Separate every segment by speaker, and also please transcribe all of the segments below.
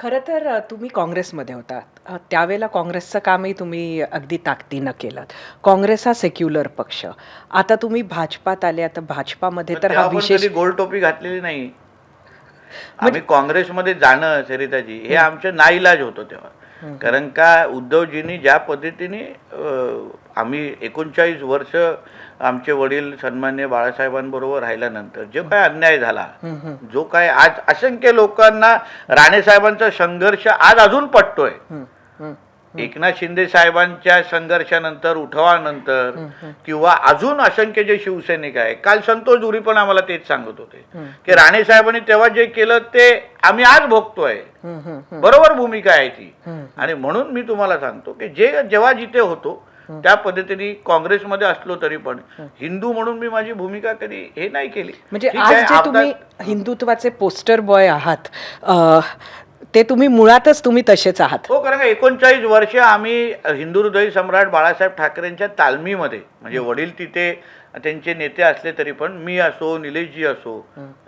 Speaker 1: खरं तर तुम्ही काँग्रेसमध्ये होतात. त्यावेळेला काँग्रेसचं कामही तुम्ही अगदी ताकदीनं केलं. काँग्रेस हा सेक्युलर पक्ष. आता तुम्ही भाजपात आले, आता भाजपामध्ये
Speaker 2: पण
Speaker 1: तर हा
Speaker 2: तेव्हा पण
Speaker 1: विशेष
Speaker 2: कधी गोल टोपी घातलेली नाही.
Speaker 1: म्हणजे
Speaker 2: आम्ही काँग्रेसमध्ये जाणं सरिताजी हे आमचं नाईलाज होतं तेव्हा. कारण का उद्धवजींनी ज्या पद्धतीने आम्ही 39 वर्ष आमचे वडील सन्मान्य बाळासाहेबांबरोबर राहिल्यानंतर जो काय अन्याय झाला, जो काय आज असंख्य लोकांना राणेसाहेबांचा संघर्ष आज अजून पटतोय. एकनाथ शिंदे साहेबांच्या संघर्षानंतर उठवानंतर किंवा अजून असंख्य जे शिवसैनिक आहे, काल संतोष दुरी पण आम्हाला तेच सांगत होते की राणे साहेबांनी तेव्हा जे केलं ते आम्ही आज भोगतोय. बरोबर भूमिका आहे ती. आणि म्हणून मी तुम्हाला सांगतो की जेव्हा जिथे होतो त्या पद्धतीने काँग्रेसमध्ये असलो तरी पण हिंदू म्हणून मी माझी भूमिका कधी हे नाही केली.
Speaker 1: म्हणजे
Speaker 2: ठीक
Speaker 1: आज
Speaker 2: आहे,
Speaker 1: जे तुम्ही हिंदुत्वाचे पोस्टर बॉय आहात, ते तुम्ही मुळातच तुम्ही तसेच आहात.
Speaker 2: हो, कारण का 39 वर्ष आम्ही हिंदू हृदय सम्राट बाळासाहेब ठाकरेंच्या तालमीमध्ये, म्हणजे वडील तिथे त्यांचे नेते असले तरी पण मी असो, निलेशजी असो,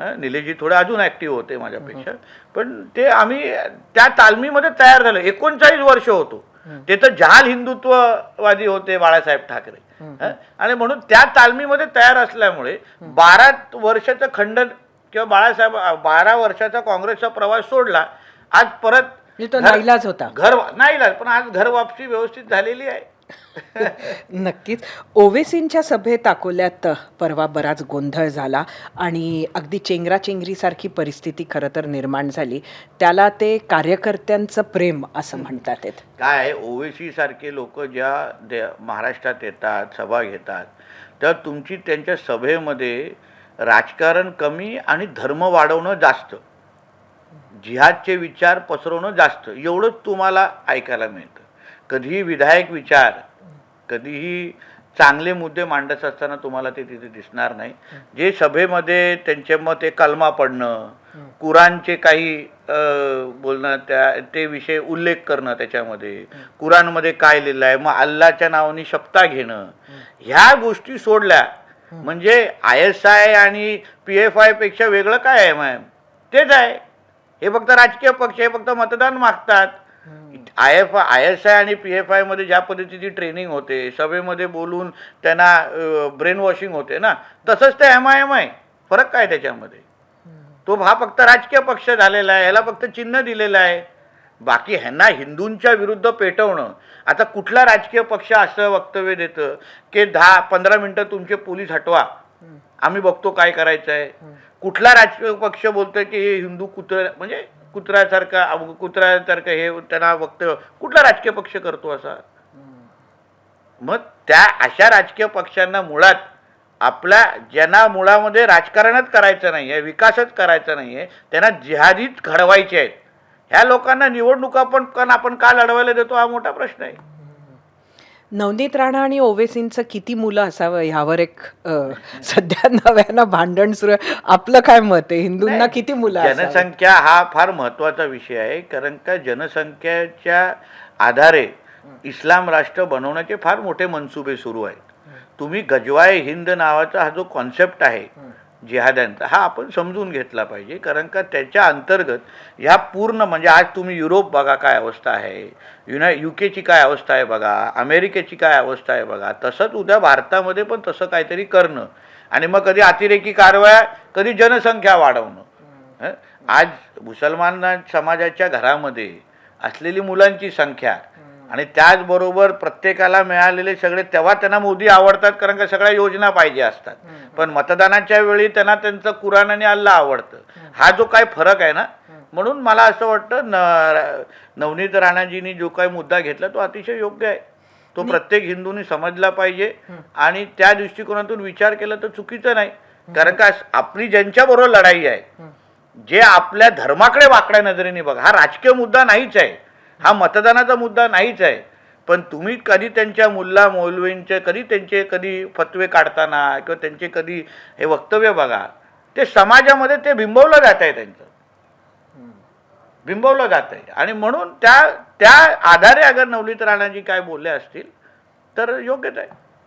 Speaker 2: निलेशजी थोडे अजून ऍक्टिव्ह होते माझ्यापेक्षा, पण ते आम्ही त्या तालमीमध्ये तयार झालो. 39 वर्ष होतो. ते तर जहाल हिंदुत्ववादी होते बाळासाहेब ठाकरे. आणि म्हणून त्या तालमीमध्ये तयार असल्यामुळे 12 वर्षाचं खंडन किंवा बाळासाहेब 12 वर्षाचा काँग्रेसचा प्रवास सोडला. आज परत
Speaker 1: तो नाईलाज होता.
Speaker 2: घर नाईलाज, पण आज घर वापसी व्यवस्थित झालेली आहे.
Speaker 1: नक्कीच. ओवेसींच्या सभेत अकोल्यात परवा बराच गोंधळ झाला आणि अगदी चेंगराचेंगरीसारखी परिस्थिती खरं तर निर्माण झाली. त्याला ते कार्यकर्त्यांचं प्रेम असं म्हणतात.
Speaker 2: काय ओवेसी सारखे लोक ज्या महाराष्ट्रात येतात, सभा घेतात, तर तुमची त्यांच्या सभेमध्ये राजकारण कमी आणि धर्म वाढवणं जास्त, जिहादचे विचार पसरवणं जास्त, एवढंच तुम्हाला ऐकायला मिळतं. कधीही विधायक विचार, कधीही चांगले मुद्दे मांडत असताना तुम्हाला ते तिथे दिसणार नाही. जे सभेमध्ये त्यांचे मग ते कलमा पडणं, कुराणचे काही बोलणं, ते विषय उल्लेख करणं, त्याच्यामध्ये कुराणमध्ये काय लिहिलं आहे, मग अल्लाच्या नावाने शपथा घेणं, ह्या गोष्टी सोडल्या म्हणजे ISI आणि PFI पेक्षा वेगळं काय आहे मॅम? तेच आहे. हे फक्त राजकीय पक्ष, हे फक्त मतदान मागतात. ISI आणि PFI मध्ये ज्या पद्धतीची ट्रेनिंग होते, सभेमध्ये बोलून त्यांना ब्रेन वॉशिंग होते ना, तसंच ते MIM आहे. फरक काय त्याच्यामध्ये? तो हा फक्त राजकीय पक्ष झालेला आहे, ह्याला फक्त चिन्ह दिलेलं आहे. बाकी ह्यांना हिंदूंच्या विरुद्ध पेटवणं. आता कुठला राजकीय पक्ष असं वक्तव्य देतं की 10-15 मिनिटं तुमचे पोलीस हटवा, आम्ही बघतो काय करायचं आहे. कुठला राजकीय पक्ष बोलतोय की हे हिंदू म्हणजे कुत्र्यासारखं हे त्यांना वक्तव्य कुठला राजकीय पक्ष करतो असा? मग त्या अशा राजकीय पक्षांना मुळात आपल्या ज्यांना मुळामध्ये राजकारणच करायचं नाही आहे, विकासच करायचा नाही आहे, त्यांना जिहादीच घडवायचे आहेत, ह्या लोकांना निवडणुका पण आपण का लढवायला देतो हा मोठा प्रश्न आहे.
Speaker 1: नवनीत राणा आणि ओवेसींचं किती मुलं असावं ह्यावर एक सध्या नव्यानं भांडण सुरू आहे. आपलं काय मत आहे? हिंदूंना किती मुलं असावीत?
Speaker 2: जनसंख्या हा फार महत्त्वाचा विषय आहे. कारण का जनसंख्येच्या आधारे इस्लाम राष्ट्र बनवण्याचे फार मोठे मनसुबे सुरू आहेत. तुम्ही गजवाए हिंद नावाचा हा जो कॉन्सेप्ट आहे जिहाद्यांचा, हा आपण समजून घेतला पाहिजे. कारण का त्याच्या अंतर्गत ह्या पूर्ण म्हणजे आज तुम्ही युरोप बघा काय अवस्था आहे, UK ची काय अवस्था आहे बघा, अमेरिकेची काय अवस्था आहे बघा, तसंच उद्या भारतामध्ये पण तसं काहीतरी करणं आणि मग कधी अतिरेकी कारवाया, कधी जनसंख्या वाढवणं. आज मुसलमान समाजाच्या घरामध्ये असलेली मुलांची संख्या आणि त्याचबरोबर प्रत्येकाला मिळालेले सगळे, तेव्हा त्यांना मोदी आवडतात कारण का सगळ्या योजना पाहिजे असतात, पण मतदानाच्या वेळी त्यांना त्यांचं कुराण आणि अल्लाह आवडतं. हा जो काय फरक आहे ना, म्हणून मला असं वाटतं नवनीत राणाजींनी जो काही मुद्दा घेतला तो अतिशय योग्य आहे. तो प्रत्येक हिंदूंनी समजला पाहिजे आणि त्या दृष्टिकोनातून विचार केला तर चुकीचं नाही. कारण का आपली ज्यांच्याबरोबर लढाई आहे, जे आपल्या धर्माकडे वाकड्या नजरेने बघा, हा राजकीय मुद्दा नाहीच आहे, हा मतदानाचा मुद्दा नाहीच आहे, पण तुम्ही कधी त्यांच्या मुल्ला मौलवींचे कधी फतवे काढताना किंवा त्यांचे कधी हे वक्तव्य बघा, ते समाजामध्ये ते बिंबवलं जात आहे, त्यांचं बिंबवलं जात आहे. आणि म्हणून त्या आधारे अगर नवनीत राणाजी काय बोलले असतील तर योग्यच आहे.